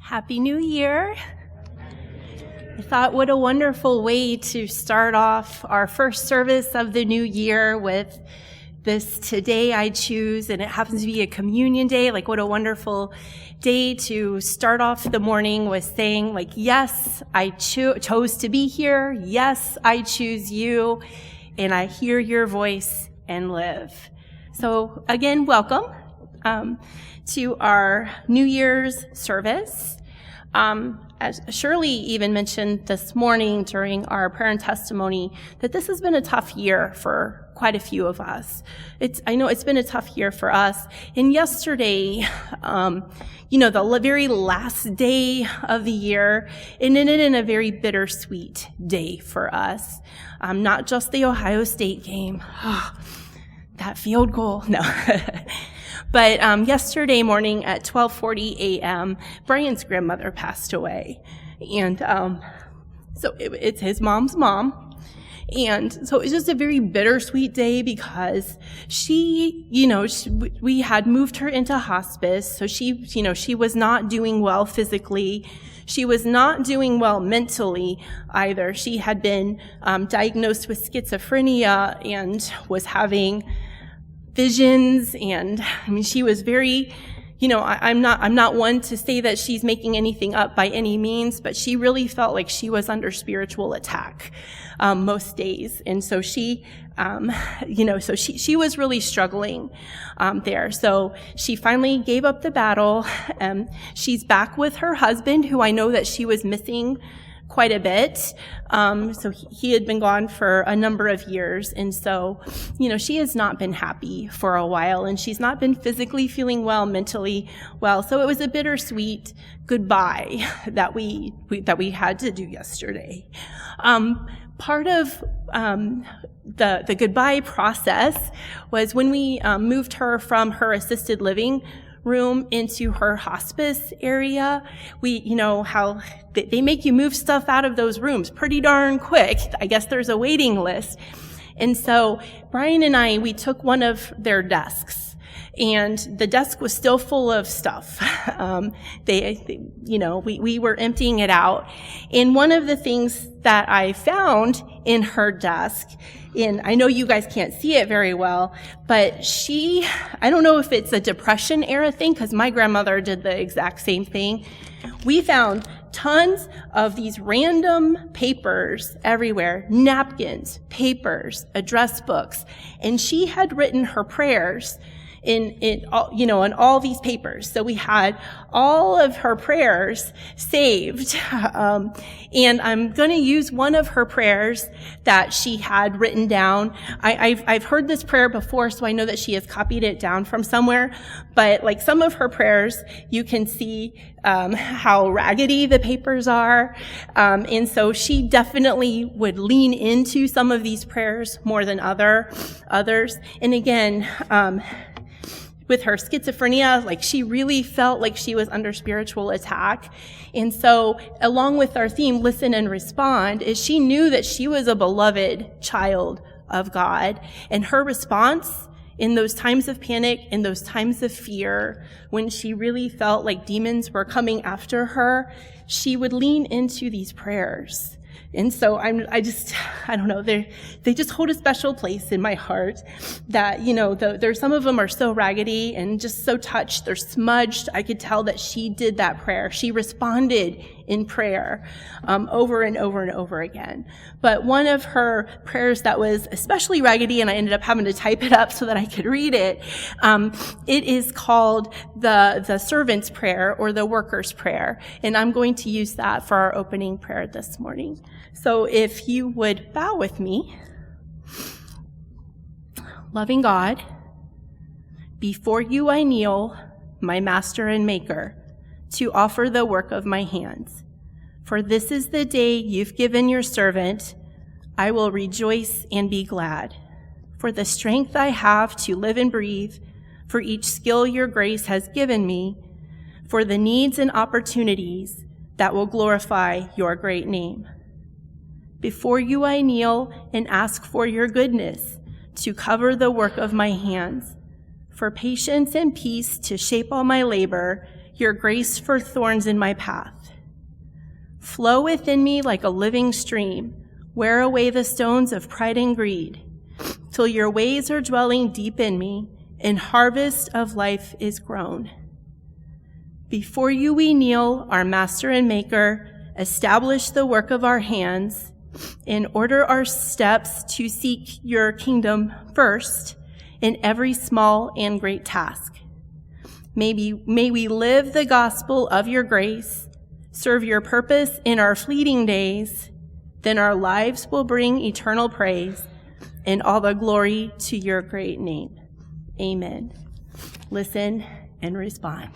Happy New Year. I thought what a wonderful way to start off our first service of the new year with this Today I Choose, and it happens to be a communion day. Like, what a wonderful day to start off the morning with saying, like, yes, I chose to be here. Yes, I choose you, and I hear your voice and live. So again, welcome to our New Year's service. As Shirley even mentioned this morning during our prayer and testimony, that this has been a tough year for quite a few of us. I know it's been a tough year for us. And yesterday, the very last day of the year, it ended in a very bittersweet day for us. Not just the Ohio State game. That field goal. No. But yesterday morning at 12:40 a.m., Brian's grandmother passed away. And so it's his mom's mom. And so it was just a very bittersweet day because we had moved her into hospice. So she was not doing well physically. She was not doing well mentally either. She had been diagnosed with schizophrenia and was having visions, and she was very, I'm not one to say that she's making anything up by any means, but she really felt like she was under spiritual attack most days, and so she was really struggling there. So she finally gave up the battle. She's back with her husband, who I know that she was missing quite a bit. So he had been gone for a number of years. And so, she has not been happy for a while, and she's not been physically feeling well, mentally well. So it was a bittersweet goodbye that we had to do yesterday. Part of the goodbye process was when we moved her from her assisted living room into her hospice area. How they make you move stuff out of those rooms pretty darn quick. I guess there's a waiting list. And so Brian and we took one of their desks, and the desk was still full of stuff. We were emptying it out. And one of the things that I found in her desk, and I know you guys can't see it very well, but I don't know if it's a Depression era thing, because my grandmother did the exact same thing. We found tons of these random papers everywhere, napkins, papers, address books, and she had written her prayers in all these papers. So we had all of her prayers saved. And I'm going to use one of her prayers that she had written down. I've heard this prayer before, so I know that she has copied it down from somewhere. But like some of her prayers, you can see how raggedy the papers are. And so she definitely would lean into some of these prayers more than others. And again, with her schizophrenia, she really felt like she was under spiritual attack. And so, along with our theme, Listen and Respond, is she knew that she was a beloved child of God. And her response in those times of panic, in those times of fear, when she really felt like demons were coming after her, she would lean into these prayers. And so I don't know, they just hold a special place in my heart that, there's some of them are so raggedy and just so touched, they're smudged. I could tell that she did that prayer. She responded in prayer over and over and over again. But one of her prayers that was especially raggedy, and I ended up having to type it up so that I could read it, it is called the servant's prayer or the worker's prayer. And I'm going to use that for our opening prayer this morning. So if you would bow with me. Loving God, before you I kneel, my master and maker, to offer the work of my hands. For this is the day you've given your servant. I will rejoice and be glad. For the strength I have to live and breathe, for each skill your grace has given me, for the needs and opportunities that will glorify your great name. Before you I kneel and ask for your goodness to cover the work of my hands, for patience and peace to shape all my labor, your grace for thorns in my path. Flow within me like a living stream. Wear away the stones of pride and greed, till your ways are dwelling deep in me, and harvest of life is grown. Before you we kneel, our Master and Maker. Establish the work of our hands, and order our steps to seek your kingdom first in every small and great task. May we live the gospel of your grace, serve your purpose in our fleeting days, then our lives will bring eternal praise and all the glory to your great name. Amen. Listen and respond.